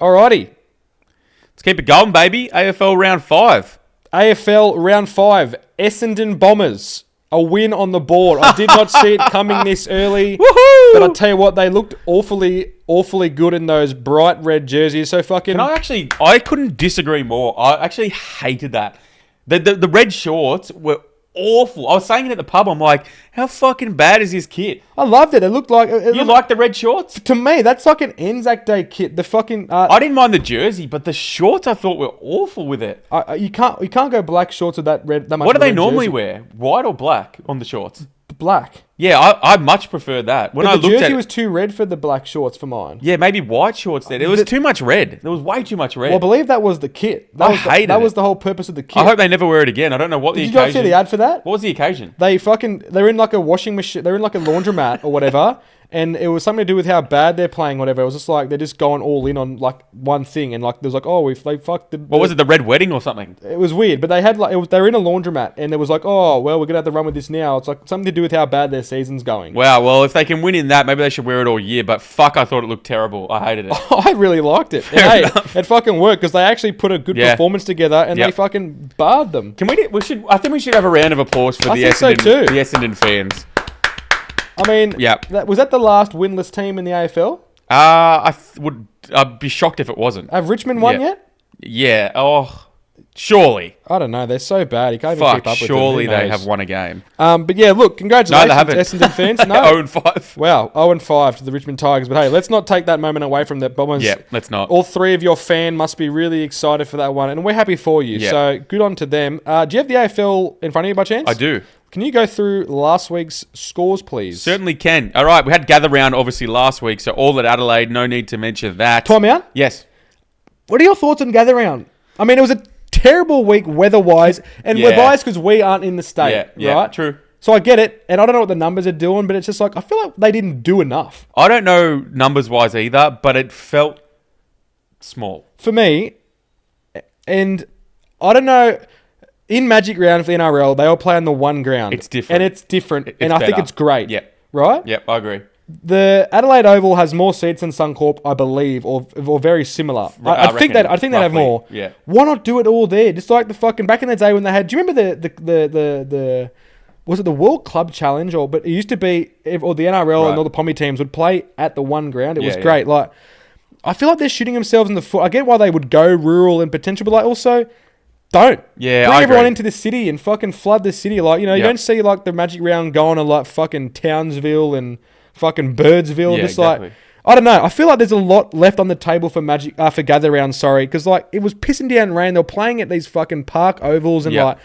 Alrighty. Let's keep it going, baby. AFL Round 5. AFL Round 5. Essendon Bombers. A win on the board. I did not see it coming this early. Woohoo! But I'll tell you what, they looked awfully good in those bright red jerseys. So fucking... I couldn't disagree more. I actually hated that. The red shorts were awful. I was saying it at the pub. I'm like, how fucking bad is this kit? I loved it. It looked like... You like the red shorts? To me, that's like an Anzac Day kit. The fucking... I didn't mind the jersey, but the shorts I thought were awful with it. You can't go black shorts with that red... That much What do they red normally jersey. wear? White or black on the shorts? Black. Yeah, I much preferred that. When But I the looked at jersey it, was too red for the black shorts for mine. yeah, maybe white shorts then. It was too much red. There was way too much red. Well, I believe that was the kit. That was the whole purpose of the kit. I hope they never wear it again. I don't know what the Did occasion... you guys see the ad for that? What was the occasion? They're in like a washing machine. They're in like a laundromat or whatever. And it was something to do with how bad they're playing, whatever. It was just like they're just going all in on like one thing, and like there's like, oh, if they fucked. What was it? The red wedding or something? It was weird, but they had like they were in a laundromat, and there was like, oh, well, we're gonna have to run with this now. It's like something to do with how bad their season's going. Wow. Well, if they can win in that, maybe they should wear it all year. But fuck, I thought it looked terrible. I hated it. I really liked it. And hey, it fucking worked because they actually put a good performance together, and they fucking barred them. Can we? I think we should have a round of applause for the Essendon fans. I mean, was that the last winless team in the AFL? I'd be shocked if it wasn't. Have Richmond won yet? Yeah. Oh, surely. I don't know. They're so bad. You can't even keep up with them. Surely they have won a game. But yeah, look, congratulations, Essendon fans. No, 0-5. Wow, 0-5 to the Richmond Tigers. But hey, let's not take that moment away from the Bombers. Yeah, let's not. All three of your fan must be really excited for that one, and we're happy for you. Yeah. So good on to them. Do you have the AFL in front of you by chance? I do. Can you go through last week's scores, please? Certainly can. All right, we had Gather Round obviously last week, so all at Adelaide, no need to mention that. Time out? Yes. What are your thoughts on Gather Round? I mean, it was a terrible week weather-wise, and we're biased because we aren't in the state, right? True. So I get it, and I don't know what the numbers are doing, but it's just like, I feel like they didn't do enough. I don't know numbers-wise either, but it felt small. For me, and I don't know... In Magic Round for the NRL, they all play on the one ground. It's different. And it's different. It's and I think better. it's great. Yep. Right? Yep, I agree. The Adelaide Oval has more seats than Suncorp, I believe, or very similar. I think they have more. Yeah. Why not do it all there? Just like the fucking back in the day when they had. Do you remember the was it the World Club Challenge but it used to be or the NRL and all the Pommy teams would play at the one ground. It was great. Like I feel like they're shooting themselves in the foot. I get why they would go rural and potential, but like also. Don't. Yeah, Bring I everyone agree. into the city and fucking flood the city. Like, you know, you don't see like the Magic Round going to like fucking Townsville and fucking Birdsville. Yeah, just exactly. like, I don't know. I feel like there's a lot left on the table for for Gather Round, sorry. Because like, it was pissing down rain. They were playing at these fucking park ovals and like,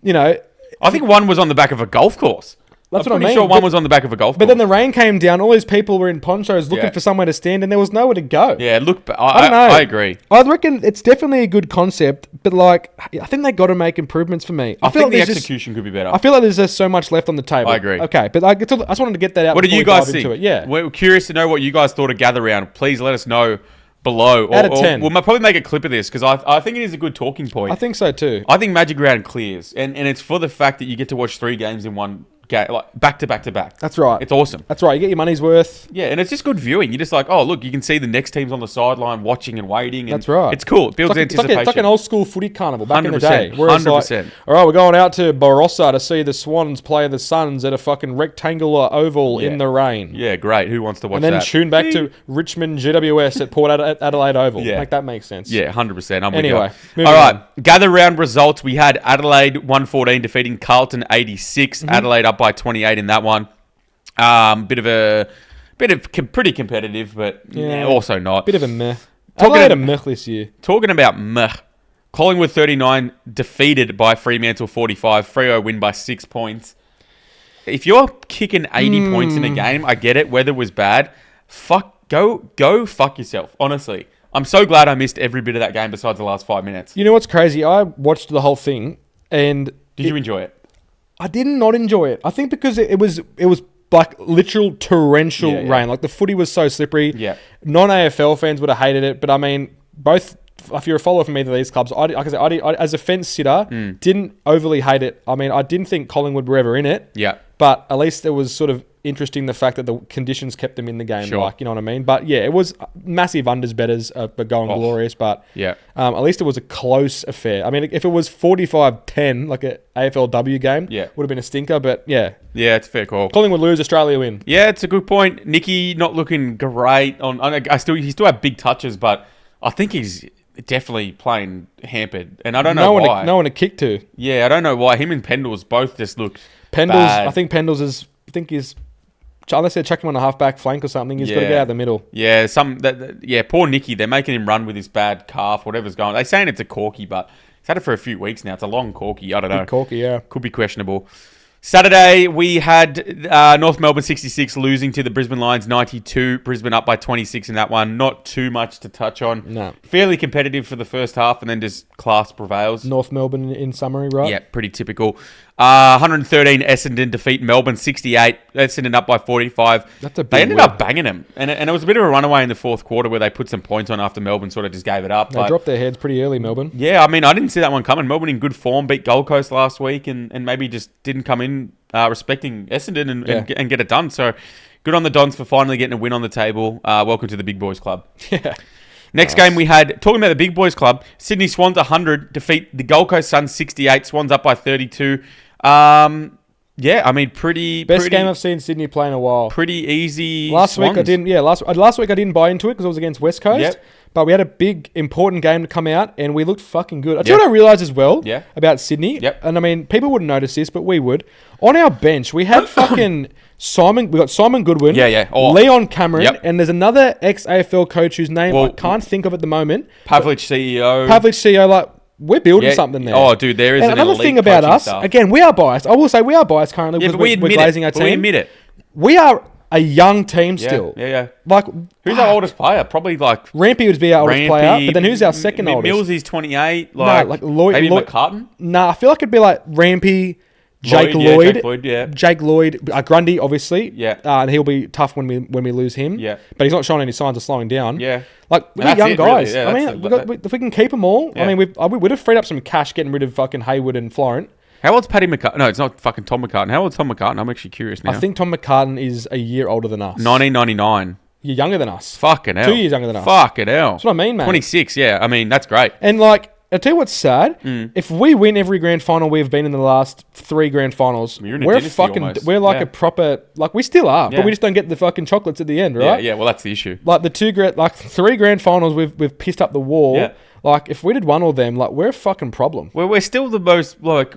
you know. I think one was on the back of a golf course. That's I'm what I pretty mean. sure one was on the back of a golf course. But then the rain came down. All these people were in ponchos looking for somewhere to stand, and there was nowhere to go. Yeah, look, I don't know. I agree. I reckon it's definitely a good concept, but like, I think they got to make improvements for me. I think like the execution could be better. I feel like there's just so much left on the table. I agree. Okay, but I just wanted to get that out. What did you guys think? Yeah, we're curious to know what you guys thought of Gather Round. Please let us know below. Out of 10. We'll probably make a clip of this because I think it is a good talking point. I think so too. I think Magic Round clears, and it's for the fact that you get to watch 3 games in one game, like back to back to back. That's right. It's awesome. That's right. You get your money's worth. Yeah, and it's just good viewing. You're just like, oh, look, you can see the next teams on the sideline watching and waiting. And that's right. It's cool. It builds anticipation. It's like an old school footy carnival back in the day. 100%. Like, all right, we're going out to Barossa to see the Swans play the Suns at a fucking rectangular oval in the rain. Yeah, great. Who wants to watch that? And then tune back to Richmond GWS at Port Adelaide Oval. Yeah. Like, that makes sense. Yeah, 100%. I'm anyway, with you. All right, Gather Round results. We had Adelaide 114 defeating Carlton 86. Adelaide up by 28 in that one. Pretty competitive, but also not. Bit of a meh. Adelaide a meh this year. Talking about meh. Collingwood 39 defeated by Fremantle 45. Freo win by 6 points. If you're kicking 80 points in a game, I get it. Weather was bad. Go fuck yourself. Honestly, I'm so glad I missed every bit of that game besides the last 5 minutes. You know what's crazy? I watched the whole thing, and did you enjoy it? I did not enjoy it. I think because it was like literal torrential rain. Like the footy was so slippery. Yeah. Non-AFL fans would have hated it, but I mean, both. If you're a follower from either of these clubs, I as a fence sitter, didn't overly hate it. I mean, I didn't think Collingwood were ever in it. Yeah. But at least it was sort of interesting the fact that the conditions kept them in the game. Sure. Like, you know what I mean? But yeah, it was massive unders, betters, but going glorious. But yeah, at least it was a close affair. I mean, if it was 45-10, like an AFLW game, would have been a stinker. But yeah, it's a fair call. Collingwood lose, Australia win. Yeah, it's a good point. Nicky not looking great. He still had big touches, but I think he's definitely playing hampered, and I don't know why. No one to kick to. Yeah, I don't know why. Him and Pendles both just looked bad. I think Pendles is. Unless they're chucking him on a half-back flank or something, he's got to get out of the middle. Yeah, poor Nicky. They're making him run with his bad calf, whatever's going on. They're saying it's a corky, but he's had it for a few weeks now. It's a long corky. I don't know. Big corky, yeah. Could be questionable. Saturday, we had North Melbourne 66 losing to the Brisbane Lions 92. Brisbane up by 26 in that one. Not too much to touch on. No. Fairly competitive for the first half, and then just class prevails. North Melbourne in summary, right? Yeah, pretty typical. 113 Essendon defeat Melbourne 68. Essendon up by 45. That's a big They ended win. up banging them. And it was a bit of a runaway in the fourth quarter where they put some points on after Melbourne sort of just gave it up. They dropped their heads pretty early, Melbourne. Yeah, I mean, I didn't see that one coming. Melbourne in good form, beat Gold Coast last week and maybe just didn't come in respecting Essendon and get it done. So good on the Dons for finally getting a win on the table. Welcome to the Big Boys Club. Yeah. Next game we had, talking about the Big Boys Club, Sydney Swans 100, defeat the Gold Coast Suns 68. Swans up by 32. Yeah, I mean, best game I've seen Sydney play in a while. Pretty easy. Last week I didn't buy into it because it was against West Coast. Yep. But we had a big, important game to come out, and we looked fucking good. I tell you what I realised as well about Sydney. Yep. And I mean, people wouldn't notice this, but we would. On our bench, we had fucking Simon. We got Simon Goodwin. Leon Cameron, and there's another ex-AFL coach whose name I can't think of at the moment. Pavlich CEO. Like, we're building something there. Oh, dude, there is another thing about us. Staff. Again, we are biased. I will say we are biased currently because we're glazing our team. We admit it. We are a young team still. Yeah. Like, who's our oldest player? Probably like Rampy would be our oldest player, but then who's our second oldest? Millsy's 28. Like Lloyd, maybe McCartan. Nah, I feel like it'd be like Rampy, Jake Lloyd, Grundy, obviously. Yeah. And he'll be tough when we lose him. Yeah. But he's not showing any signs of slowing down. Yeah. Like, we're young guys. Really. Yeah, I mean, if we can keep them all, I mean, we would have freed up some cash getting rid of fucking Hayward and Florent. How old's Paddy McCartan? No, it's not fucking Tom McCartan. How old's Tom McCartan? I'm actually curious now. I think Tom McCartan is a year older than us. 1999. You're younger than us. Fucking hell. 2 years younger than us. Fucking hell. That's what I mean, man. 26, yeah. I mean, that's great. And like, I'll tell you what's sad. If we win every grand final we've been in the last 3 grand finals, we're a proper, like, we still are, but we just don't get the fucking chocolates at the end, right? Yeah, well, that's the issue. Like, 3 grand finals we've pissed up the wall. Yeah. Like, if we did one of them, like, we're a fucking problem. Well, we're still the most, like,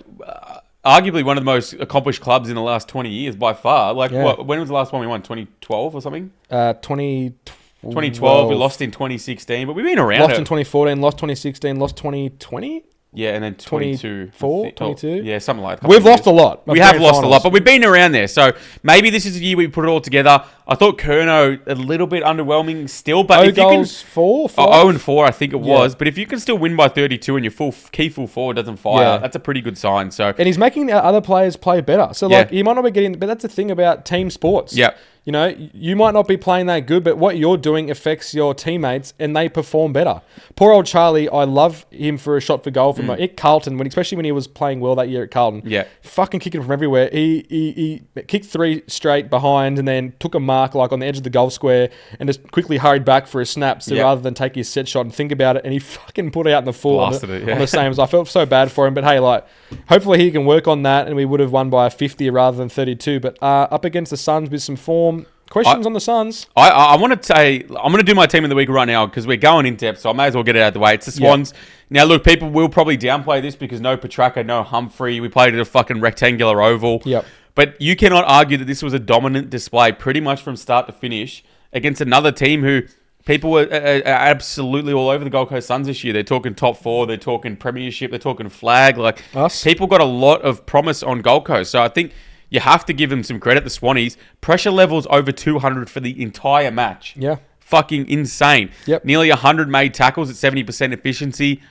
arguably one of the most accomplished clubs in the last 20 years by far. Like, when was the last one we won? 2012 or something? 2012. We lost in 2016, but we've been around. Lost in 2014, lost 2016, lost 2020. Yeah, and then 22. 22? Yeah, something like that. We've lost a lot. We have lost a lot, but we've been around there. So maybe this is the year we put it all together. I thought Curnow a little bit underwhelming still, but if you can... 0-4, I think it was. But if you can still win by 32 and your key full forward doesn't fire, that's a pretty good sign. So, and he's making the other players play better. So, like, you might not be getting... But that's the thing about team sports. Yeah. You know, you might not be playing that good, but what you're doing affects your teammates and they perform better. Poor old Charlie, I love him for a shot for goal from at Carlton, especially when he was playing well that year at Carlton. Yeah. Fucking kicking from everywhere. He kicked 3 straight behind and then took a mark like on the edge of the goal square and just quickly hurried back for his snaps rather than take his set shot and think about it. And he fucking put it out in the full on the same as I felt so bad for him. But hey, like, hopefully he can work on that and we would have won by a 50 rather than 32. But up against the Suns with some form. Questions on the Suns? I want to say, I'm going to do my team of the week right now because we're going in depth, so I may as well get it out of the way. It's the Swans. Yep. Now, look, people will probably downplay this because no Petrarca, no Humphrey. We played at a fucking rectangular oval. Yep. But you cannot argue that this was a dominant display pretty much from start to finish against another team who people were absolutely all over the Gold Coast Suns this year. They're talking top 4, they're talking premiership, they're talking flag. Like, people got a lot of promise on Gold Coast. So I think you have to give them some credit, the Swannies. Pressure levels over 200 for the entire match. Yeah. Fucking insane. Yep. Nearly 100 made tackles at 70% efficiency.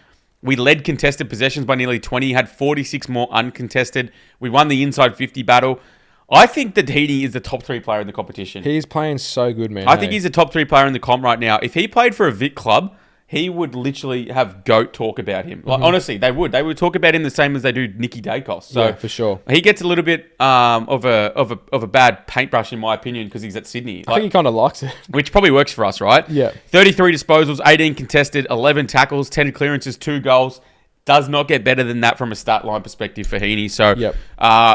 We led contested possessions by nearly 20, had 46 more uncontested. We won the inside 50 battle. I think that Heaney is the top 3 player in the competition. He's playing so good, man. I think he's the top 3 player in the comp right now. If he played for a Vic club, he would literally have goat talk about him. Like honestly, they would. They would talk about him the same as they do Nicky Dacos. So yeah, for sure. he gets a little bit of a bad paintbrush in my opinion because he's at Sydney. I think he kind of likes it, which probably works for us, right? Yeah. 33 disposals, 18 contested, 11 tackles, 10 clearances, 2 goals. Does not get better than that from a stat line perspective for Heaney. So,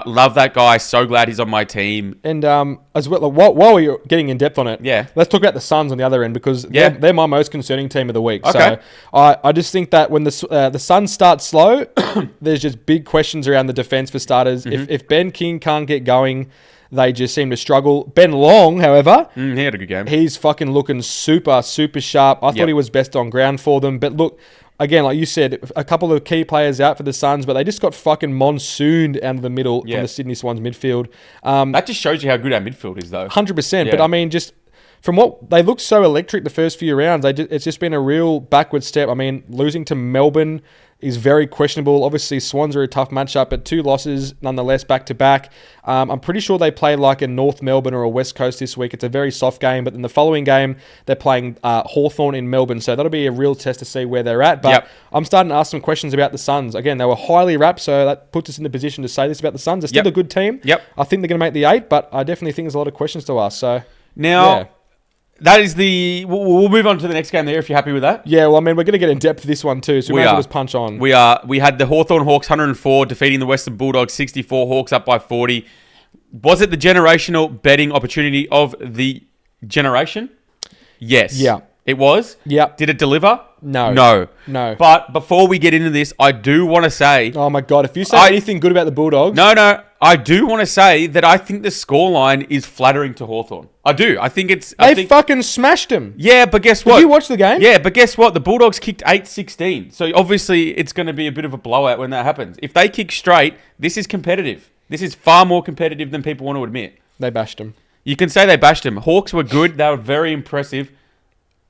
love that guy. So glad he's on my team. And as well, while you're getting in depth on it, let's talk about the Suns on the other end because they're my most concerning team of the week. Okay. So I just think that when the Suns start slow, there's just big questions around the defense for starters. If Ben King can't get going, they just seem to struggle. Ben Long, however, he had a good game. He's fucking looking super, super sharp. I thought he was best on ground for them, but look. Again, like you said, a couple of key players out for the Suns, but they just got fucking monsooned out of the middle from the Sydney Swans midfield. That just shows you how good our midfield is, though. 100%. Yeah. But I mean, just from what they looked so electric the first few rounds, it's just been a real backward step. I mean, losing to Melbourne is very questionable. Obviously, Swans are a tough matchup, but 2 losses nonetheless back to back. I'm pretty sure they play like a North Melbourne or a West Coast this week. It's a very soft game, but in the following game, they're playing Hawthorn in Melbourne, so that'll be a real test to see where they're at. But I'm starting to ask some questions about the Suns. Again, they were highly wrapped, so that puts us in the position to say this about the Suns. They're still a good team. I think they're going to make the 8, but I definitely think there's a lot of questions to ask. So now. That is we'll move on to the next game there if you're happy with that. Yeah, well, I mean, we're going to get in depth for this one too, so we might as well just punch on. We are. We had the Hawthorn Hawks 104 defeating the Western Bulldogs 64. Hawks up by 40. Was it the generational betting opportunity of the generation? Yes. Yeah. It was? Yeah. Did it deliver? No. No. But before we get into this, I do want to say... Oh my God, if you say anything good about the Bulldogs... No. I do want to say that I think the scoreline is flattering to Hawthorn. I do. I think it's... They fucking smashed them. Yeah, but guess what? Did you watch the game? Yeah, but guess what? The Bulldogs kicked 8-16. So obviously it's going to be a bit of a blowout when that happens. If they kick straight, this is competitive. This is far more competitive than people want to admit. They bashed them. You can say they bashed them. Hawks were good. They were very impressive.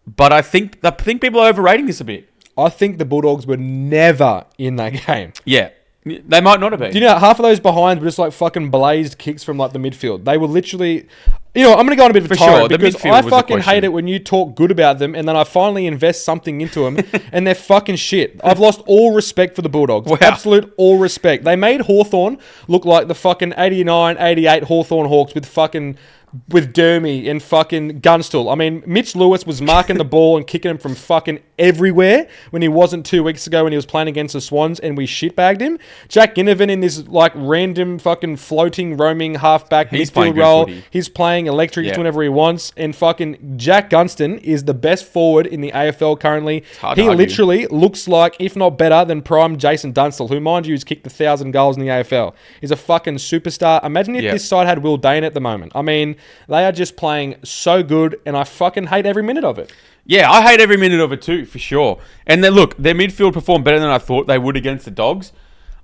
But I think people are overrating this a bit. I think the Bulldogs were never in that game. Yeah. They might not have been. Do you know, half of those behinds were just like fucking blazed kicks from like the midfield. They were literally... You know, I'm going to go on a bit of a tirade because I fucking hate it when you talk good about them and then I finally invest something into them and they're fucking shit. I've lost all respect for the Bulldogs. Wow. Absolute all respect. They made Hawthorn look like the fucking 89, 88 Hawthorn Hawks with Dermy and fucking Gunstall. I mean, Mitch Lewis was marking the ball and kicking him from fucking everywhere when he wasn't 2 weeks ago when he was playing against the Swans and we shitbagged him. Jack Ginnivan in this like random fucking floating, roaming halfback midfield role. He's playing electric. He's doing whatever he wants. And fucking Jack Gunston is the best forward in the AFL currently. He literally looks like, if not better, than prime Jason Dunstall, who, mind you, has kicked 1,000 goals in the AFL. He's a fucking superstar. Imagine if this side had Will Dane at the moment. I mean... They are just playing so good, and I fucking hate every minute of it. Yeah, I hate every minute of it too, for sure. And then, look, their midfield performed better than I thought they would against the Dogs.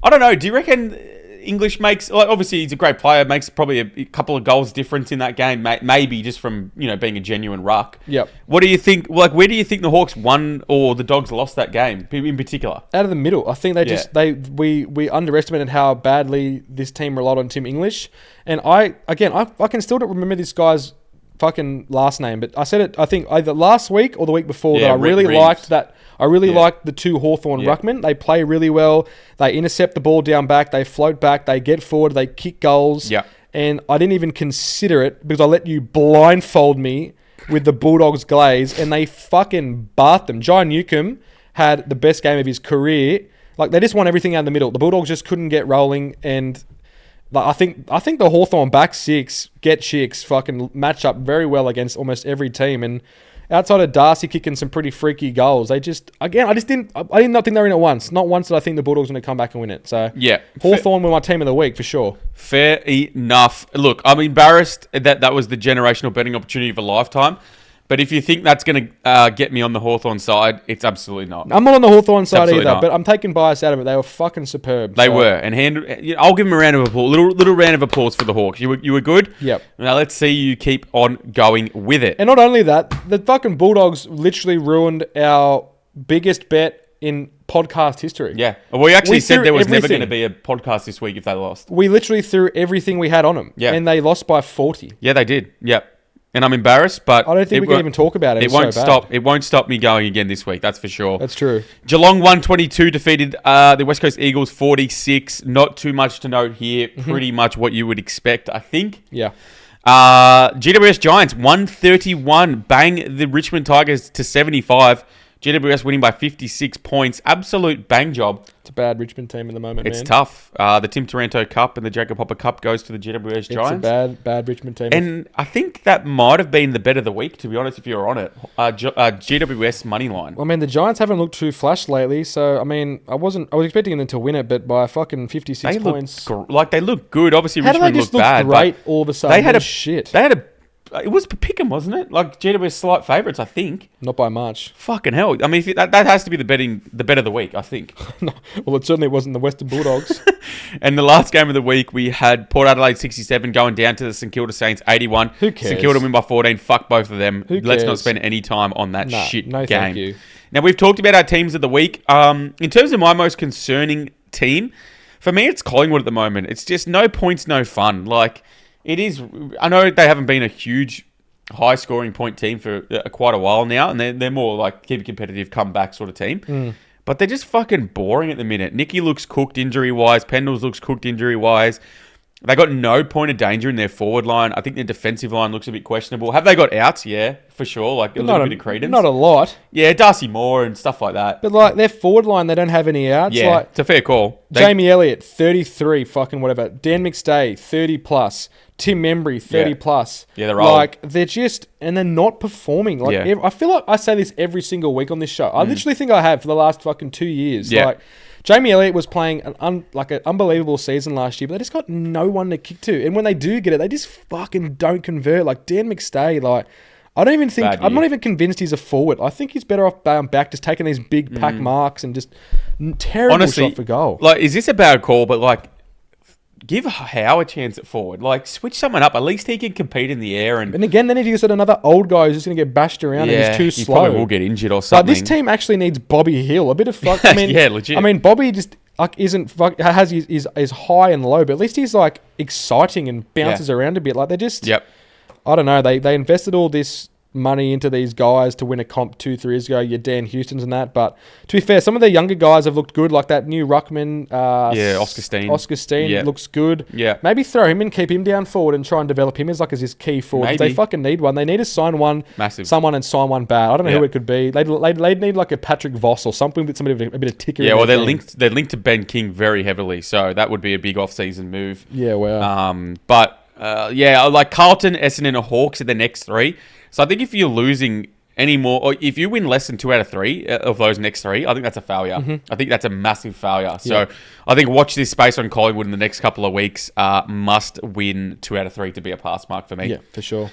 I don't know. Do you reckon English makes... Like, obviously, he's a great player. Makes probably a couple of goals difference in that game. Maybe just from, being a genuine ruck. Yep. What do you think... Like, where do you think the Hawks won or the Dogs lost that game in particular? Out of the middle. I think we underestimated how badly this team relied on Tim English. And I fucking still don't remember this guy's fucking last name, but I said it, I think, either last week or the week before that I really liked that. I really liked the 2 Hawthorn ruckmen. They play really well. They intercept the ball down back. They float back. They get forward. They kick goals. Yeah. And I didn't even consider it because I let you blindfold me with the Bulldogs glaze and they fucking bathed them. Jai Newcomb had the best game of his career. Like, they just won everything out in the middle. The Bulldogs just couldn't get rolling and... Like, I think the Hawthorn back 6 get chicks fucking match up very well against almost every team. And outside of Darcy kicking some pretty freaky goals, I did not think they were in it once. Not once did I think the Bulldogs were going to come back and win it. So yeah, Hawthorn were my team of the week for sure. Fair enough. Look, I'm embarrassed that was the generational betting opportunity of a lifetime. But if you think that's going to get me on the Hawthorn side, it's absolutely not. I'm not on the Hawthorn side either, but I'm taking bias out of it. They were fucking superb. They were. And I'll give them a round of applause. Little round of applause for the Hawks. You were good? Yep. Now let's see you keep on going with it. And not only that, the fucking Bulldogs literally ruined our biggest bet in podcast history. Yeah. We actually said there was never going to be a podcast this week if they lost. We literally threw everything we had on them. Yeah. And they lost by 40. Yeah, they did. Yep. and I'm embarrassed, but I don't think we can even talk about it. It won't stop. It won't stop me going again this week. That's for sure. That's true. Geelong 122 defeated the West Coast Eagles 46. Not too much to note here. Pretty much what you would expect, I think. Yeah. GWS Giants 131 bang the Richmond Tigers to 75. GWS winning by 56 points. Absolute bang job. It's a bad Richmond team at the moment, It's tough. The Tim Taranto Cup and the Jacob Hopper Cup goes to the GWS Giants. It's a bad Richmond team. And I think that might have been the bet of the week, to be honest, if you're on it. GWS money line. I mean, the Giants haven't looked too flash lately, so I mean, I was expecting them to win it, but by fucking 56 points. They look good. Obviously, How Richmond do they just look bad. Great all of a sudden. They had a. It was Pick'em, wasn't it? Like GWS slight favourites, I think. Not by much. Fucking hell! I mean, that has to be the bet of the week, I think. No, well, it certainly wasn't the Western Bulldogs. And the last game of the week, we had Port Adelaide 67 going down to the St Kilda Saints 81. Who cares? St Kilda win by 14. Fuck both of them. Who cares? Let's not spend any time on that shit no, game. Thank you. Now we've talked about our teams of the week. In terms of my most concerning team, for me, it's Collingwood at the moment. It's just no points, no fun. Like it is. I know they haven't been a huge high scoring point team for quite a while now, and they're more like keep it competitive, comeback sort of team. But they're just fucking boring at the minute. Nicky looks cooked injury wise. Pendles looks cooked injury wise. They got no point of danger in their forward line. I think their defensive line looks a bit questionable. Have they got outs? Yeah, for sure. Like a little bit of credence. Not a lot. Yeah, Darcy Moore and stuff like that. But like their forward line, they don't have any outs. Yeah, like, it's a fair call. Jamie Elliott, 33, fucking whatever. Dan McStay, 30 plus. Tim Membry, 30 plus. Yeah, they're old. Like, they're just, and they're not performing. Like, I feel like I say this every single week on this show. I literally think I have for the last fucking 2 years. Yeah. Like, Jamie Elliott was playing an unbelievable season last year, but they just got no one to kick to. And when they do get it, they just fucking don't convert. Like, Dan McStay, like, I don't even think, I'm not even convinced he's a forward. I think he's better off back, just taking these big pack marks and just terrible Honestly, shot for goal. Like, is this a bad call? But like, give Howe a chance at forward. Like, switch someone up. At least he can compete in the air. And again, then if you just had another old guy who's just going to get bashed around and he's too he slow. Probably will get injured or something. But this team actually needs Bobby Hill. A bit of fuck. I mean, yeah, legit. I mean, Bobby just isn't has is high and low, but at least he's like exciting and bounces around a bit. Like they're just. Yep. I don't know. They invested all this money into these guys to win a comp 2-3 years ago. Your Dan Houstons and that. But to be fair, some of the younger guys have looked good, like that new ruckman. Oscar Steen. Oscar Steen looks good. Yeah. Maybe throw him in, keep him down forward, and try and develop him as his key forward. Maybe. They fucking need one. They need to sign someone and sign one bad. I don't know who it could be. They'd need like a Patrick Voss or something with somebody with a bit of ticker. Yeah, well, they're linked to Ben King very heavily, so that would be a big off-season move. Yeah, wow. Like Carlton, Essendon, or Hawks are the next three. So I think if you're losing any more, or if you win less than 2 out of 3 of those next 3, I think that's a failure. I think that's a massive failure. So I think watch this space on Collingwood in the next couple of weeks. Must win 2 out of 3 to be a pass mark for me. Yeah, for sure.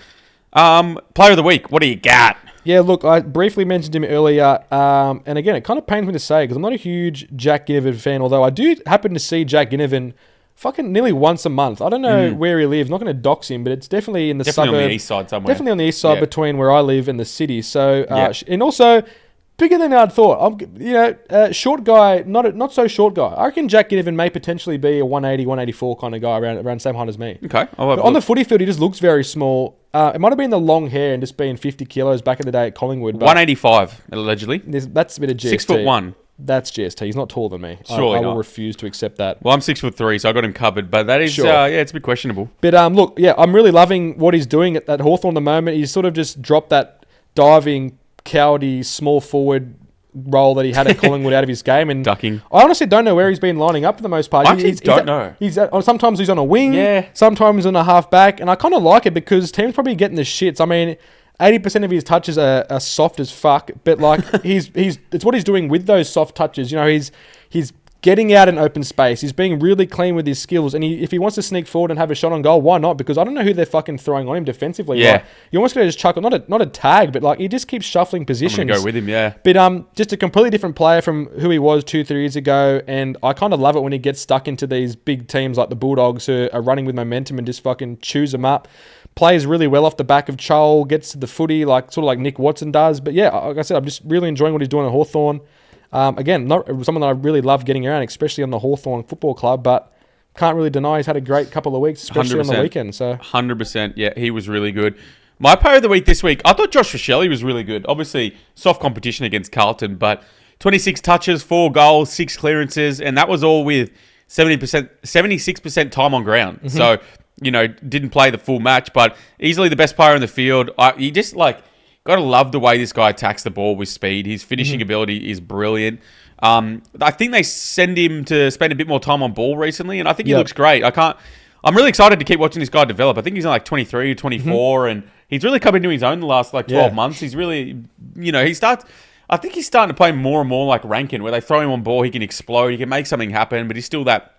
Player of the week, what do you got? Yeah, look, I briefly mentioned him earlier, and again, it kind of pains me to say because I'm not a huge Jack Ginnivan fan, although I do happen to see Jack Ginnivan fucking nearly once a month. I don't know where he lives. I'm not going to dox him, but it's definitely in the suburb. Definitely on the east side somewhere. Definitely on the east side between where I live and the city. So, and also bigger than I'd thought. Short guy, not so short guy. I reckon Jack Ginnivan may potentially be a 180, 184 kind of guy around the same height as me. Okay. On the footy field, he just looks very small. It might have been the long hair and just being 50 kilos back in the day at Collingwood. 185, allegedly. That's a bit of GST. 6'1". That's GST. He's not taller than me. Surely I will refuse to accept that. Well, I'm 6'3", so I got him covered. But that is, it's a bit questionable. But look, I'm really loving what he's doing at Hawthorn at the moment. He's sort of just dropped that diving, cowardy, small forward role that he had at Collingwood out of his game and ducking. I honestly don't know where he's been lining up for the most part. I actually don't know. Sometimes he's on a wing, sometimes on a half back, and I kind of like it because teams probably getting the shits. I mean, 80% of his touches are soft as fuck, but like it's what he's doing with those soft touches. You know, he's getting out in open space. He's being really clean with his skills, and if he wants to sneak forward and have a shot on goal, why not? Because I don't know who they're fucking throwing on him defensively. Yeah, like, you almost gotta just chuck not a tag, but like he just keeps shuffling positions. I'm gonna go with him, yeah. But just a completely different player from who he was 2-3 years ago, and I kind of love it when he gets stuck into these big teams like the Bulldogs who are running with momentum and just fucking chews them up. Plays really well off the back of Chol, gets to the footy sort of like Nick Watson does. But yeah, like I said, I'm just really enjoying what he's doing at Hawthorn. Again, not someone that I really love getting around, especially on the Hawthorn Football Club, but can't really deny he's had a great couple of weeks, especially 100%. On the weekend. So 100%, yeah, he was really good. My player of the week this week, I thought Josh Rachele was really good. Obviously, soft competition against Carlton, but 26 touches, 4 goals, 6 clearances, and that was all with 76% time on ground. Mm-hmm. So, didn't play the full match, but easily the best player in the field. You just, got to love the way this guy attacks the ball with speed. His finishing ability is brilliant. I think they send him to spend a bit more time on ball recently, and I think he looks great. I'm really excited to keep watching this guy develop. I think he's like 23 or 24, and he's really come into his own the last 12 months. He's really, I think he's starting to play more and more like Rankin, where they throw him on ball, he can explode, he can make something happen, but he's still that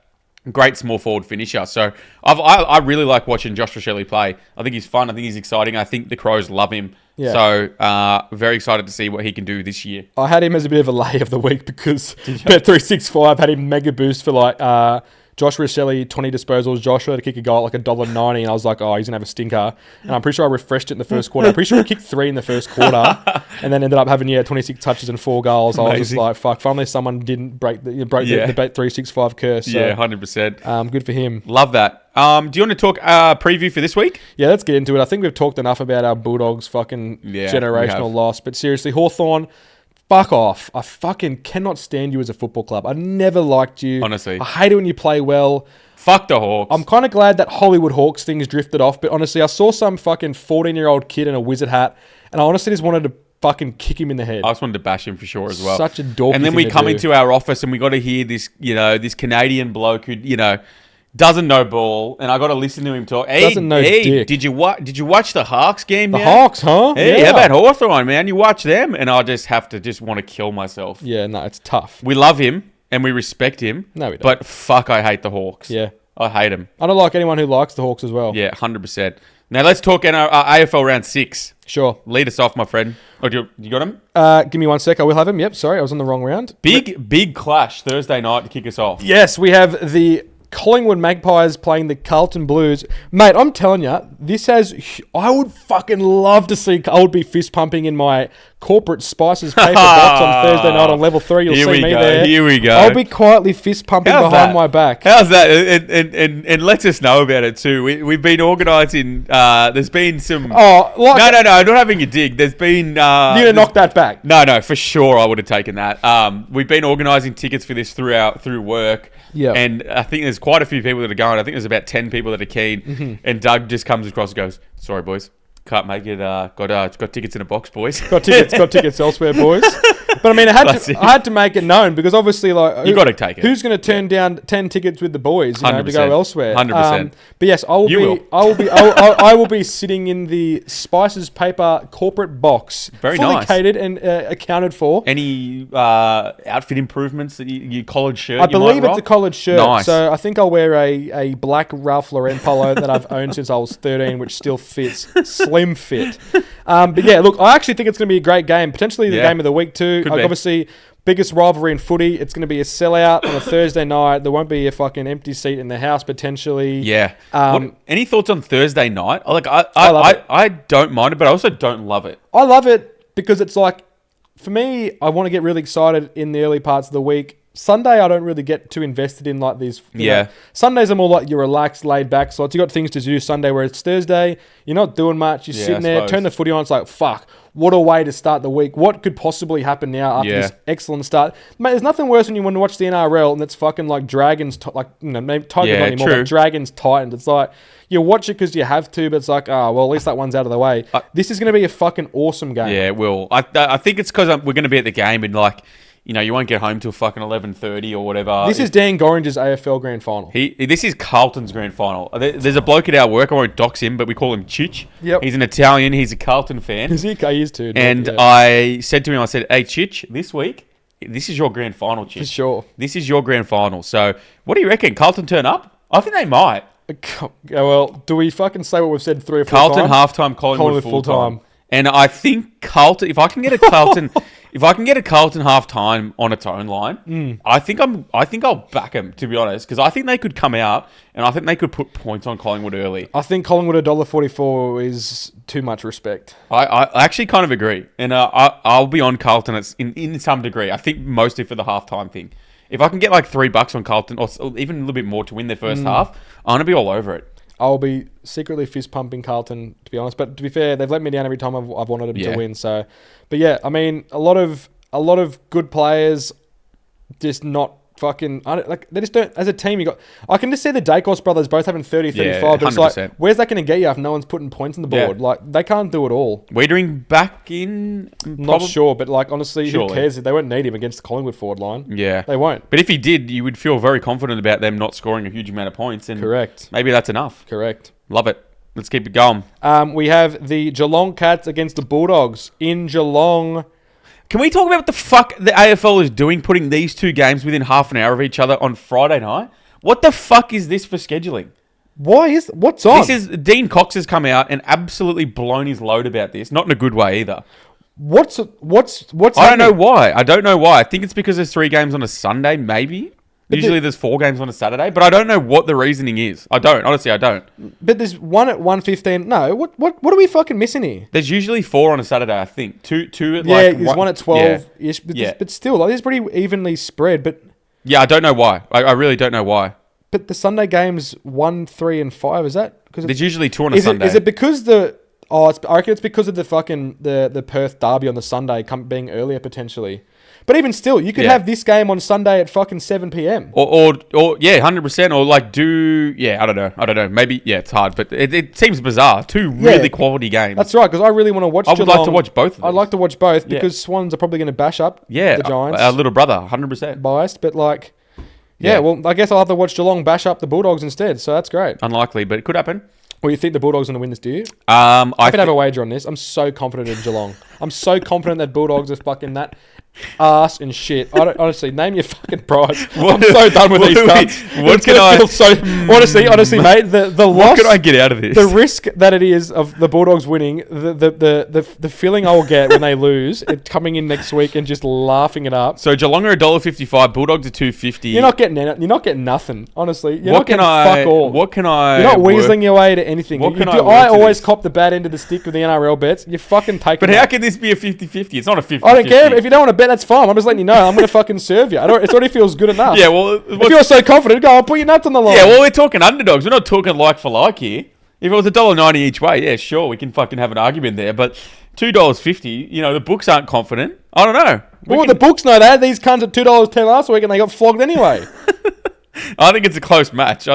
great small forward finisher. So I really like watching Josh Rachele play. I think he's fun. I think he's exciting. I think the Crows love him. Yeah. So very excited to see what he can do this year. I had him as a bit of a lay of the week because Bet365 had him mega boost for Josh Rachele, 20 disposals, Joshua to kick a goal at $1.90, and I was like, oh, he's going to have a stinker. And I'm pretty sure I refreshed it in the first quarter. I'm pretty sure he kicked 3 in the first quarter, and then ended up having 26 touches and 4 goals. Amazing. I was just like, fuck, finally someone didn't break the Bet365 curse. So, 100%. Good for him. Love that. Do you want to talk preview for this week? Yeah, let's get into it. I think we've talked enough about our Bulldogs fucking generational loss, but seriously, Hawthorn, fuck off. I fucking cannot stand you as a football club. I never liked you. Honestly. I hate it when you play well. Fuck the Hawks. I'm kind of glad that Hollywood Hawks thing's drifted off, but honestly, I saw some fucking 14-year-old kid in a wizard hat, and I honestly just wanted to fucking kick him in the head. I just wanted to bash him for sure as well. Such a dorky. And then we come into our office and we got to hear this, this Canadian bloke who, doesn't know ball, and I got to listen to him talk. Doesn't know dick. Did you watch the Hawks game? The Hawks, huh? Hey, how about Hawthorn, man? You watch them, and I just have to want to kill myself. Yeah, no, it's tough. We love him and we respect him. No, we don't. But fuck, I hate the Hawks. Yeah, I hate them. I don't like anyone who likes the Hawks as well. Yeah, 100%. Now let's talk AFL Round 6. Sure. Lead us off, my friend. Oh, you got him? Give me 1 sec. I will have him. Yep. Sorry, I was on the wrong round. Big clash Thursday night to kick us off. Yes, we have the Collingwood Magpies playing the Carlton Blues. Mate, I'm telling you, I would fucking love to see, I would be fist pumping in my corporate Spices paper box on Thursday night on level 3. You'll see me there. Here we go. I'll be quietly fist pumping behind my back. How's that? And let us know about it too. We've been organising, there's been some... No, I'm not having a dig. There's been... You're going to knock that back? No, for sure I would have taken that. We've been organising tickets for this through work. Yeah. And I think there's quite a few people that are going. I think there's about 10 people that are keen. Mm-hmm. And Doug just comes across and goes, sorry, boys. Can't make it. Got tickets in a box, boys. Got tickets elsewhere, boys. But I mean, I had to make it known because obviously, you got to take it. Who's going to turn down 10 tickets with the boys, to go elsewhere? 100%. But yes, I will be sitting in the Spices paper corporate box, very fully nice, catered and accounted for. Any outfit improvements that your collared shirt? I believe it's a collared shirt. Nice. So I think I'll wear a black Ralph Lauren polo that I've owned since I was 13, which still fits. Slim fit. But yeah, look, I actually think it's going to be a great game. Potentially the game of the week too. Obviously, biggest rivalry in footy. It's going to be a sellout on a Thursday night. There won't be a fucking empty seat in the house potentially. Yeah. Any thoughts on Thursday night? I don't mind it, but I also don't love it. I love it because it's like, for me, I want to get really excited in the early parts of the week. Sunday, I don't really get too invested in like these. Sundays are more like your relaxed, laid back slots. You got things to do Sunday, where it's Thursday. You're not doing much. You're sitting there, turn the footy on. It's like, fuck, what a way to start the week. What could possibly happen now after this excellent start? Mate, there's nothing worse when you want to watch the NRL and it's fucking like Dragons, maybe Tigers not anymore, but Dragons, Titans. It's like, you watch it because you have to, but it's like, well, at least that one's out of the way. This is going to be a fucking awesome game. Yeah, it will. I think it's because we're going to be at the game and like, you won't get home till fucking 11:30 or whatever. This is Dan Gorringe's AFL Grand Final. This is Carlton's Grand Final. There's a bloke at our work. I won't dox him, but we call him Chich. Yep. He's an Italian. He's a Carlton fan. Is he? He is too. And I said to him, hey, Chich, this week, this is your Grand Final, Chich. For sure. This is your Grand Final. So what do you reckon? Carlton turn up? I think they might. Well, do we fucking say what we've said 3 or 4 Carlton times? halftime, Collingwood full-time. And I think Carlton, if I can get a Carlton halftime on its own line, I think I'll back them, to be honest, because I think they could come out and I think they could put points on Collingwood early. I think Collingwood $1.44 is too much respect. I actually kind of agree, and I'll be on Carlton in some degree. I think mostly for the halftime thing. If I can get like $3 on Carlton, or even a little bit more to win their first half, I'm gonna be all over it. I'll be secretly fist pumping Carlton, to be honest. But to be fair, they've let me down every time I've wanted them to win. So, but yeah, I mean, a lot of good players, just not fucking. They just don't. As a team, I can just see the Dacos brothers both having 30, 35. But it's like, where's that going to get you if no one's putting points on the board? Yeah. Like, they can't do it all. Wiedering back in? Not sure, but like, honestly, who cares? They won't need him against the Collingwood forward line. Yeah. They won't. But if he did, you would feel very confident about them not scoring a huge amount of points. And correct. Maybe that's enough. Correct. Love it. Let's keep it going. We have the Geelong Cats against the Bulldogs in Geelong. Can we talk about what the fuck the AFL is doing, putting these two games within half an hour of each other on Friday night? What the fuck is this for scheduling? What's on? This is Dean Cox has come out and absolutely blown his load about this. Not in a good way either. What's I don't know why. I think it's because there's 3 games on a Sunday, maybe. Usually there's 4 games on a Saturday, but I don't know what the reasoning is. Honestly, I don't. But there's one at 1:15. No, what are we fucking missing here? There's usually 4 on a Saturday, I think. Two at there's one at 12-ish, but still, like, it's pretty evenly spread. But yeah, I don't know why. I really don't know why. But the Sunday games 1, 3, and 5, is that because there's usually 2 on a Sunday? Is it because I reckon it's because of the fucking the Perth derby on the Sunday being earlier potentially. But even still, you could have this game on Sunday at fucking 7 p.m. Or 100%. Or like I don't know. Maybe, it's hard. But it seems bizarre. 2 really quality games. That's right, because I really want to watch Geelong. I would like to watch both of them. I'd like to watch both because Swans are probably going to bash up the Giants. Our little brother, 100%. Biased, but like, well, I guess I'll have to watch Geelong bash up the Bulldogs instead. So that's great. Unlikely, but it could happen. Well, you think the Bulldogs are going to win this, do you? I could have a wager on this. I'm so confident in Geelong. I'm so confident that Bulldogs are fucking that ass and shit. Honestly, name your fucking prize. I'm so done with these cunts. Honestly, mate, the loss. What can I get out of this? The risk that it is of the Bulldogs winning, the feeling I will get when they lose, it coming in next week and just laughing it up. So Geelong are $1.55, Bulldogs are $2.50. You're not getting nothing. Honestly, you're not getting fuck all. What can I? You're not weaseling your way to anything. I always cop the bad end of the stick with the NRL bets. You fucking take it. But how can this be a 50-50? It's not a 50-50. I don't care. If you don't want to bet, that's fine. I'm just letting you know. I'm going to fucking serve you. It already feels good enough. Yeah, well... If you're so confident, go on, put your nuts on the line. Yeah, well, we're talking underdogs. We're not talking like for like here. If it was $1.90 each way, yeah, sure, we can fucking have an argument there. But $2.50, the books aren't confident. I don't know. Well, the books know that. These cunts at $2.10 last week and they got flogged anyway. I think it's a close match.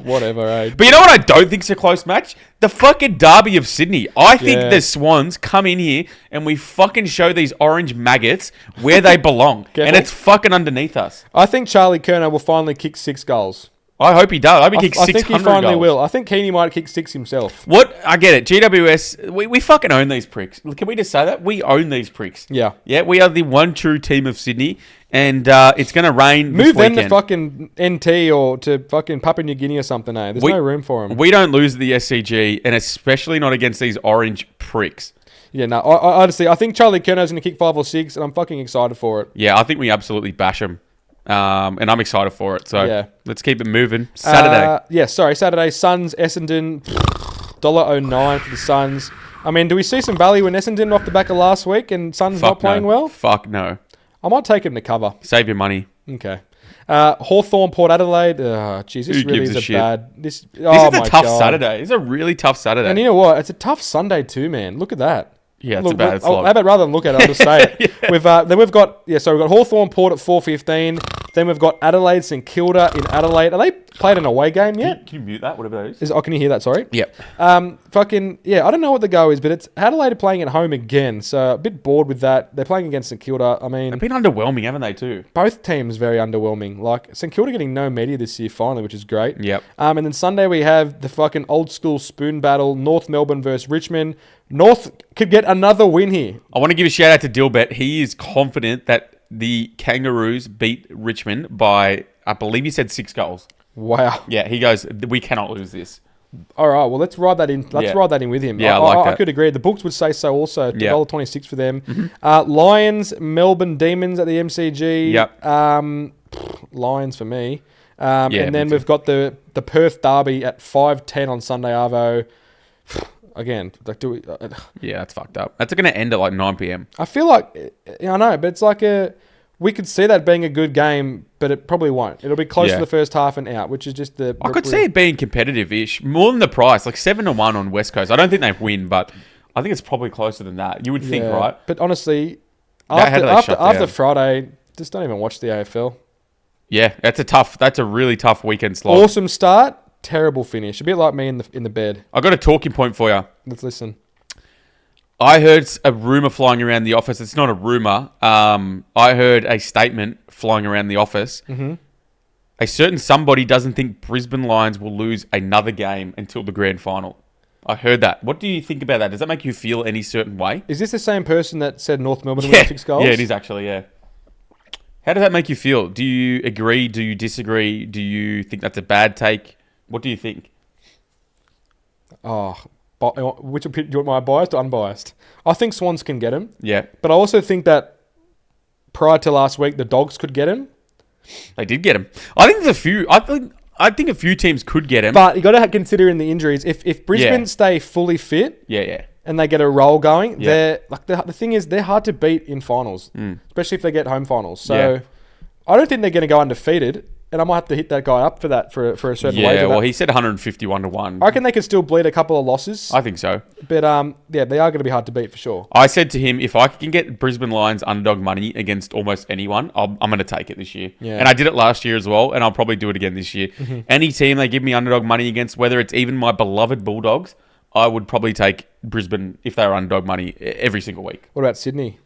Whatever, eh? But you know what I don't think's a close match? The fucking Derby of Sydney. I think the Swans come in here and we fucking show these orange maggots where they belong. And it's fucking underneath us. I think Charlie Kerner will finally kick 6 goals. I hope he does. I hope he kicks 600 goals. I think he finally will. I think Keeney might kick 6 himself. I get it. GWS, we fucking own these pricks. Can we just say that? We own these pricks. Yeah. Yeah, we are the one true team of Sydney. And it's going to rain this weekend. Move them to fucking NT or to fucking Papua New Guinea or something, eh? There's no room for them. We don't lose the SCG, and especially not against these orange pricks. Yeah, no, honestly, I think Charlie Kerner's going to kick 5 or 6, and I'm fucking excited for it. Yeah, I think we absolutely bash them. And I'm excited for it. So let's keep it moving. Saturday. Saturday. Suns, Essendon, $1.09 for the Suns. I mean, do we see some value in Essendon off the back of last week and Suns not playing well? Fuck no. I might take him to cover. Save your money. Okay. Hawthorn, Port Adelaide. Jeez, this really is a bad... This is a tough Saturday. It's a really tough Saturday. And you know what? It's a tough Sunday too, man. Look at that. Yeah, it's a bad slog. How about rather than look at it, I'll just say it. Then we've got Hawthorn, Port at 4:15. Then we've got Adelaide, St Kilda in Adelaide. Are they played an away game yet? Can you mute that, whatever that is? Can you hear that? Sorry. Yep. I don't know what the go is, but it's Adelaide are playing at home again, so a bit bored with that. They're playing against St Kilda. I mean, they've been underwhelming, haven't they? Too. Both teams very underwhelming. Like St Kilda getting no media this year finally, which is great. Yep. And then Sunday we have the fucking old school spoon battle: North Melbourne versus Richmond. North could get another win here. I want to give a shout out to Dilbert. He is confident that the Kangaroos beat Richmond by, I believe he said 6 goals. Wow. Yeah, he goes, we cannot lose this. All right, well, let's ride that in. Ride that in with him. Yeah, I like that. I could agree. The books would say so also. Yeah. $1.26 for them. Mm-hmm. Lions, Melbourne Demons at the MCG. Yep. Lions for me. And then we've got the Perth Derby at 5:10 on Sunday Arvo. Again, yeah, that's fucked up. That's going to end at like 9 p.m. I feel like, I know, but it's like we could see that being a good game, but it probably won't. It'll be close to the first half and out, which is just the... I could see it being competitive-ish. More than the price, like 7-1 on West Coast. I don't think they win, but I think it's probably closer than that. You would think, right? But honestly, after Friday, just don't even watch the AFL. Yeah, that's a really tough weekend slot. Awesome start, terrible finish. A bit like me in the bed. I got a talking point for you. Let's listen. I heard a rumor flying around the office. It's not a rumor. I heard a statement flying around the office. Mm-hmm. A certain somebody doesn't think Brisbane Lions will lose another game until the grand final. I heard that. What do you think about that? Does that make you feel any certain way? Is this the same person that said North Melbourne will win 6 goals? Yeah, it is actually, yeah. How does that make you feel? Do you agree? Do you disagree? Do you think that's a bad take? What do you think? Which do you want, my biased or unbiased? I think Swans can get him. Yeah. But I also think that prior to last week, the Dogs could get him. They did get him. I think there's a few. I think a few teams could get him. But you got to consider in the injuries. If Brisbane stay fully fit, and they get a roll going, they're like the thing is they're hard to beat in finals, especially if they get home finals. So I don't think they're going to go undefeated. And I might have to hit that guy up for that for a certain wager. Yeah, well, he said 151-1. I reckon they could still bleed a couple of losses. I think so. But, they are going to be hard to beat for sure. I said to him, if I can get Brisbane Lions underdog money against almost anyone, I'm going to take it this year. Yeah. And I did it last year as well, and I'll probably do it again this year. Mm-hmm. Any team they give me underdog money against, whether it's even my beloved Bulldogs, I would probably take Brisbane if they were underdog money every single week. What about Sydney?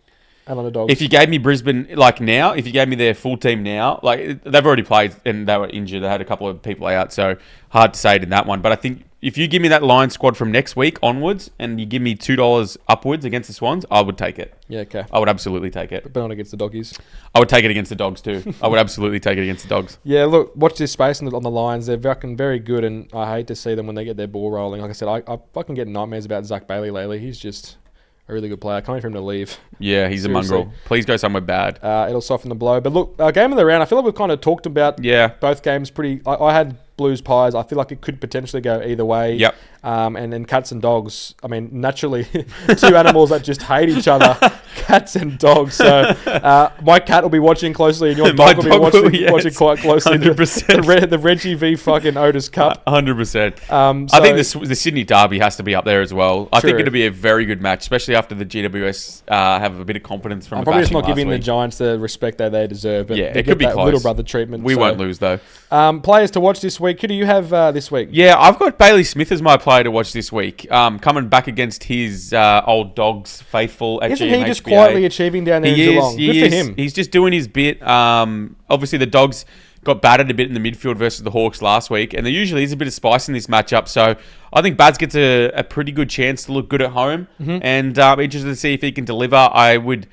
And underdogs. If you gave me Brisbane, like now, if you gave me their full team now, like they've already played and they were injured. They had a couple of people out, so hard to say it in that one. But I think if you give me that Lions squad from next week onwards and you give me $2 upwards against the Swans, I would take it. Yeah, okay. I would absolutely take it. But not against the Doggies. I would take it against the Dogs too. I would absolutely take it against the Dogs. Yeah, look, watch this space on the Lions. They're fucking very good, and I hate to see them when they get their ball rolling. Like I said, I fucking get nightmares about Zach Bailey lately. He's just a really good player. I can't wait for him to leave. Yeah, he's Seriously. A mongrel. Please go somewhere bad. It'll soften the blow. But look, game of the round, I feel like we've kind of talked about both games pretty... I had Blues Pies. I feel like it could potentially go either way. Yep. And then cats and dogs. I mean, naturally, two animals that just hate each other. Cats and dogs. So my cat will be watching closely, and your dog will be watching quite closely. 100%. The Reggie v fucking Otis Cup. 100%. I think the Sydney Derby has to be up there as well. I think it'll be a very good match, especially after the GWS have a bit of confidence from. I'm probably just not giving the Giants the respect that they deserve. But it could be close. Little brother treatment. We won't lose though. Players to watch this week. Who do you have this week? Yeah, I've got Bailey Smith as my player to watch this week. Coming back against his old Dogs faithful at Isn't GMHBA. he just quietly achieving down there in Geelong? Good for him. He's just doing his bit. Obviously, the Dogs got battered a bit in the midfield versus the Hawks last week, and there usually is a bit of spice in this matchup. So I think Baz gets a pretty good chance to look good at home, and I'm interested to see if he can deliver. I would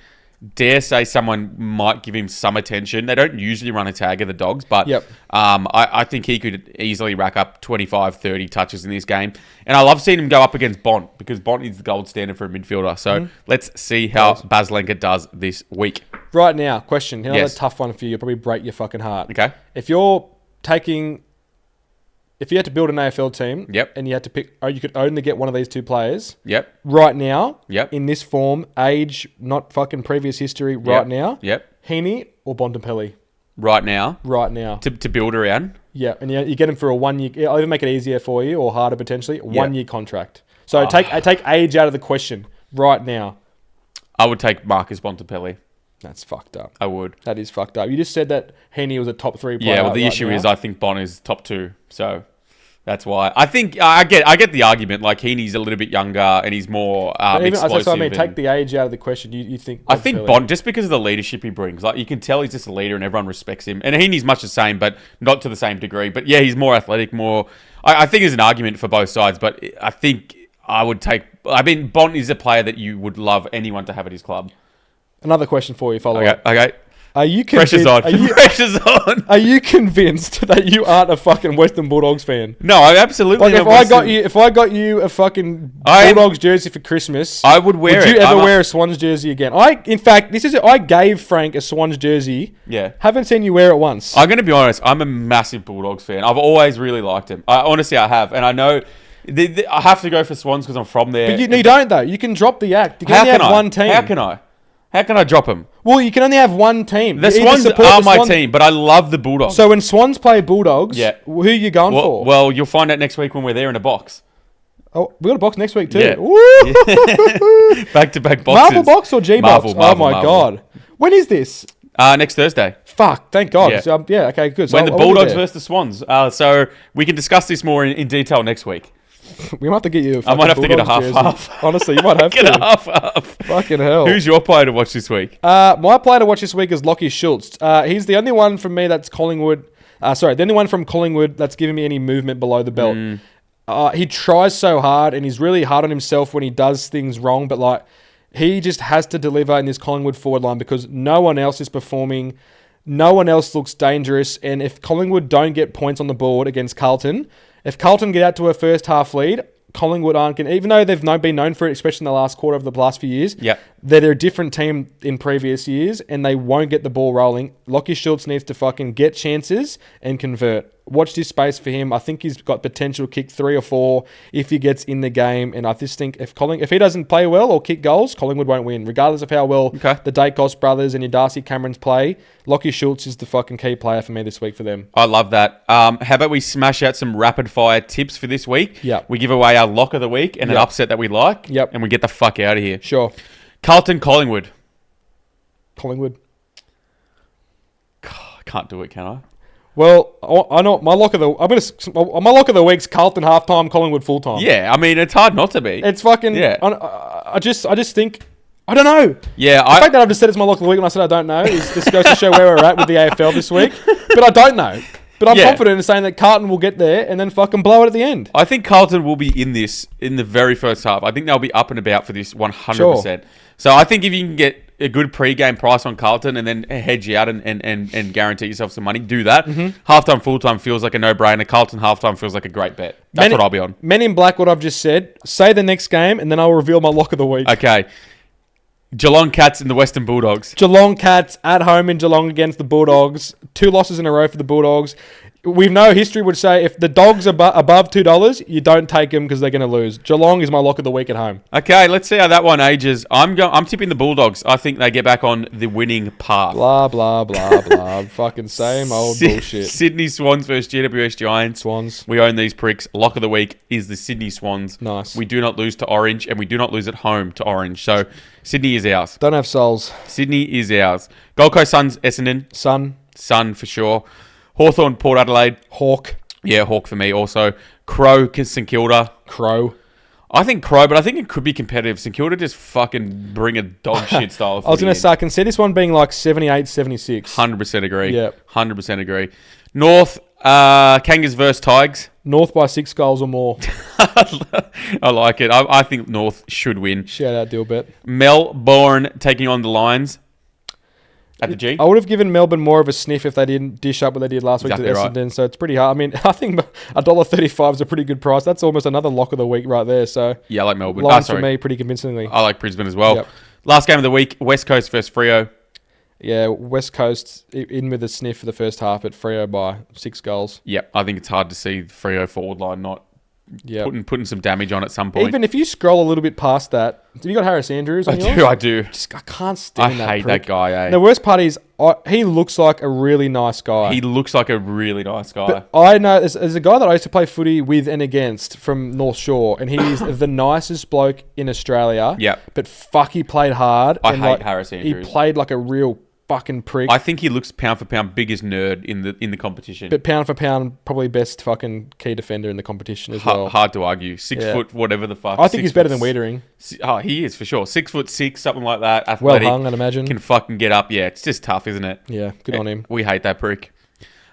dare say someone might give him some attention. They don't usually run a tag of the Dogs, but I think he could easily rack up 25, 30 touches in this game. And I love seeing him go up against Bont, because Bont is the gold standard for a midfielder. So let's see how Baz Lenker does this week. Right now, question. Another tough one for you. You'll probably break your fucking heart. Okay. If you had to build an AFL team, and you had to pick, you could only get one of these two players. Right now, in this form, age, not fucking previous history. Right now, Heaney or Bontempelli. Right now, to build around. Yeah, and you get him for a 1 year. I'll even make it easier for you or harder potentially. 1 year contract. So take age out of the question right now. I would take Marcus Bontempelli. That's fucked up. I would. That is fucked up. You just said that Heaney was a top 3 player. Yeah, well, the issue is I think Bont is top 2. So that's why. I think I get the argument. Like, Heaney's a little bit younger and he's more explosive. So I mean, take the age out of the question. You think? I think Bont, just because of the leadership he brings, like you can tell he's just a leader and everyone respects him. And Heaney's much the same, but not to the same degree. But yeah, he's more athletic. I think there's an argument for both sides, but I think I would take. I mean, Bont is a player that you would love anyone to have at his club. Another question for you. Follow up. Okay. Are you convinced? Pressure's on. Are you convinced that you aren't a fucking Western Bulldogs fan? No, I absolutely. Like if I got you a fucking Bulldogs jersey for Christmas, I would wear it. Would you ever wear a Swans jersey again? In fact, I gave Frank a Swans jersey. Yeah. Haven't seen you wear it once. I'm going to be honest. I'm a massive Bulldogs fan. I've always really liked him. Honestly, I have, and I know. I have to go for Swans because I'm from there. But you don't though. You can drop the act. You can only have one team. How can I? How can I drop them? Well, you can only have one team. The You either Swans support are the my Swans- team, but I love the Bulldogs. So when Swans play Bulldogs, Yeah. who are you going for? Well, you'll find out next week when we're there in a box. Oh, we got a box next week too. Yeah. Woo! Back-to-back boxes. Marvel box or G box? Marvel, Oh my Marvel. god. When is this? Next Thursday. Fuck, thank God. Yeah. So, yeah, okay, good. So When the I'll be Bulldogs there. versus the Swans. So we can discuss this more in detail next week. We might have to get you. I might have to get a Bulldogs half-half. jersey. Honestly, you might have Get to. a half. Fucking hell. Who's your player to watch this week? My player to watch this week is Lockie Schultz. He's the only one from me that's Collingwood. The only one from Collingwood that's giving me any movement below the belt. He tries so hard and he's really hard on himself when he does things wrong, but like he just has to deliver in this Collingwood forward line because no one else is performing. No one else looks dangerous. And if Collingwood don't get points on the board against Carlton, if Carlton get out to a first half lead, Collingwood aren't going to, even though they've been known for it, especially in the last quarter of the last few years, they're a different team in previous years and they won't get the ball rolling. Lockie Schultz needs to fucking get chances and convert. Watch this space for him. I think he's got potential to kick 3 or 4 if he gets in the game. And I just think if he doesn't play well or kick goals, Collingwood won't win. Regardless of how well the Dacos brothers and your Darcy Camerons play, Lockie Schultz is the fucking key player for me this week for them. I love that. How about we smash out some rapid fire tips for this week? Yep. We give away our lock of the week and an upset that we like. Yep. And we get the fuck out of here. Sure. Carlton, Collingwood. Collingwood. I can't do it, can I? Well, I know my lock of the week's Carlton halftime, Collingwood full time. Yeah, I mean it's hard not to be. It's fucking. Yeah. I just think I don't know. Yeah, The fact that I've just said it's my lock of the week and I said I don't know is just goes to show where we're at with the AFL this week. But I don't know. But I'm confident in saying that Carlton will get there and then fucking blow it at the end. I think Carlton will be in this in the very first half. I think they'll be up and about for this 100%. Sure. So I think if you can get a good pre-game price on Carlton and then hedge you out and guarantee yourself some money, do that. Halftime, full-time feels like a no-brainer. Carlton halftime feels like a great bet. That's what I'll be on. Men in Black, what I've just said. Say the next game and then I'll reveal my lock of the week. Okay. Geelong Cats and the Western Bulldogs. Geelong Cats at home in Geelong against the Bulldogs. 2 losses in a row for the Bulldogs. We've know history would say if the dogs are above $2, you don't take them because they're going to lose. Geelong is my lock of the week at home. Okay, let's see how that one ages. I'm tipping the Bulldogs. I think they get back on the winning path. Blah, blah, blah, blah. Fucking same old bullshit. Sydney Swans versus GWS Giants. Swans. We own these pricks. Lock of the week is the Sydney Swans. Nice. We do not lose to Orange, and we do not lose at home to Orange. So Sydney is ours. Don't have souls. Sydney is ours. Gold Coast Suns, Essendon. Sun for sure. Hawthorn, Port Adelaide. Hawk. Yeah, Hawk for me also. Crow, St Kilda. Crow. I think Crow, but I think it could be competitive. St Kilda just fucking bring a dog shit style of I was going to footy say, I can see this one being like 78, 76. in. 100% agree. Yep. 100% agree. North, Kangas versus Tigers. North by 6 goals or more. I like it. I think North should win. Shout out, Dilbert. Melbourne taking on the Lions at the G. I would have given Melbourne more of a sniff if they didn't dish up what they did last week to Essendon. Right. So it's pretty hard. I mean, I think $1.35 is a pretty good price. That's almost another lock of the week right there. So yeah, I like Melbourne. Lions for me pretty convincingly. I like Brisbane as well. Yep. Last game of the week, West Coast versus Freo. Yeah, West Coast in with a sniff for the first half at Freo by 6 goals. Yeah, I think it's hard to see the Freo forward line not putting some damage on at some point. Even if you scroll a little bit past that, have you got Harris Andrews on yours? I do. I can't stand that. I hate that guy, eh? The worst part is he looks like a really nice guy. He looks like a really nice guy. But I know there's a guy that I used to play footy with and against from North Shore, and he's the nicest bloke in Australia. Yep. But fuck, he played hard. I hate Harris Andrews. He played like a real fucking prick. I think he looks pound for pound biggest nerd in the competition. But pound for pound, probably best fucking key defender in the competition as well. Hard to argue. 6 foot, whatever the fuck. I think he's better than Wiedering. Oh, he is for sure. 6'6", something like that. Athletic, well hung, I'd imagine. Can fucking get up. Yeah, it's just tough, isn't it? Yeah, good on him. We hate that prick.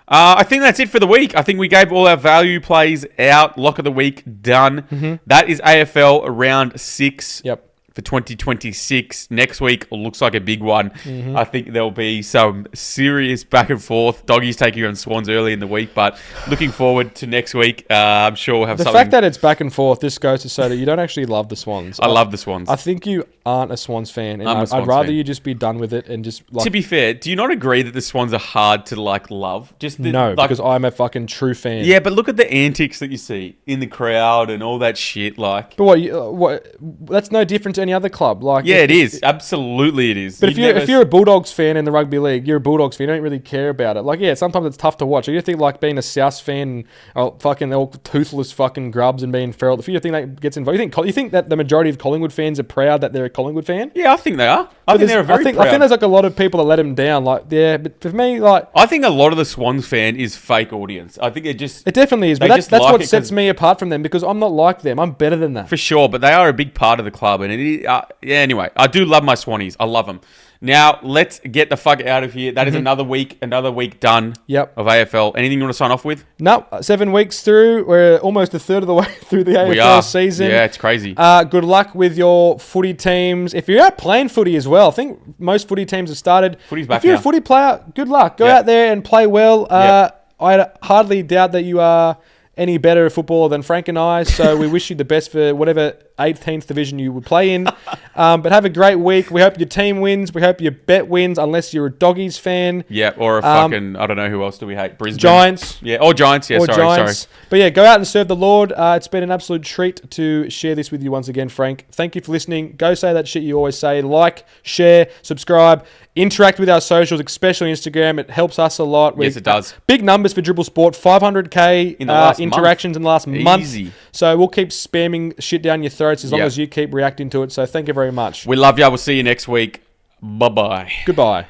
I think that's it for the week. I think we gave all our value plays out. Lock of the week done. Mm-hmm. That is AFL round 6. Yep. For 2026. Next week looks like a big one. Mm-hmm. I think there'll be some serious back and forth. Doggies taking on Swans early in the week, but looking forward to next week. I'm sure we'll have something. The fact that it's back and forth, this goes to say that you don't actually love the Swans. I love the Swans. I think you aren't a Swans fan, and I'd rather you just be done with it and just like... To be fair, do you not agree that the Swans are hard to love? No, because I'm a fucking true fan. Yeah, but look at the antics that you see in the crowd and all that shit. Like, but what? That's no different to any other club. Like, yeah, it is. Absolutely, it is. But if you're a Bulldogs fan in the rugby league, you're a Bulldogs fan. You don't really care about it. Like, yeah, sometimes it's tough to watch. If you think like being a South fan, fucking all toothless fucking grubs and being feral. If you think that gets involved, you think that the majority of Collingwood fans are proud that they're a Collingwood fan? Yeah, I think they are. I think they're very proud. I think there's like a lot of people that let them down. Like, yeah, but for me, like, I think a lot of the Swans fan is fake audience. I think it definitely is. But that's what sets me apart from them, because I'm not like them. I'm better than that. For sure, but they are a big part of the club. And anyway, I do love my Swannies. I love them. Now, let's get the fuck out of here. That is another week done of AFL. Anything you want to sign off with? No, 7 weeks through. We're almost a third of the way through the AFL season. Yeah, it's crazy. Good luck with your footy teams. If you're out playing footy as well, I think most footy teams have started. Footy's back If you're now. a footy player, good luck. Go out there and play well. I hardly doubt that you are any better at football than Frank and I, so we wish you the best for whatever 18th division you would play in. But have a great week. We hope your team wins. We hope your bet wins, unless you're a Doggies fan. Yeah, or a fucking, I don't know, who else do we hate? Brisbane. Giants. Yeah, or Giants. Yeah, sorry. But yeah, go out and serve the Lord. It's been an absolute treat to share this with you once again, Frank. Thank you for listening. Go say that shit you always say. Like, share, subscribe, interact with our socials, especially Instagram. It helps us a lot. Yes, it does. Big numbers for Dribble Sport. 500k in the last interactions in the last month. Easy. So we'll keep spamming shit down your throats as long as you keep reacting to it. So thank you very much. We love you. We'll see you next week. Bye-bye. Goodbye.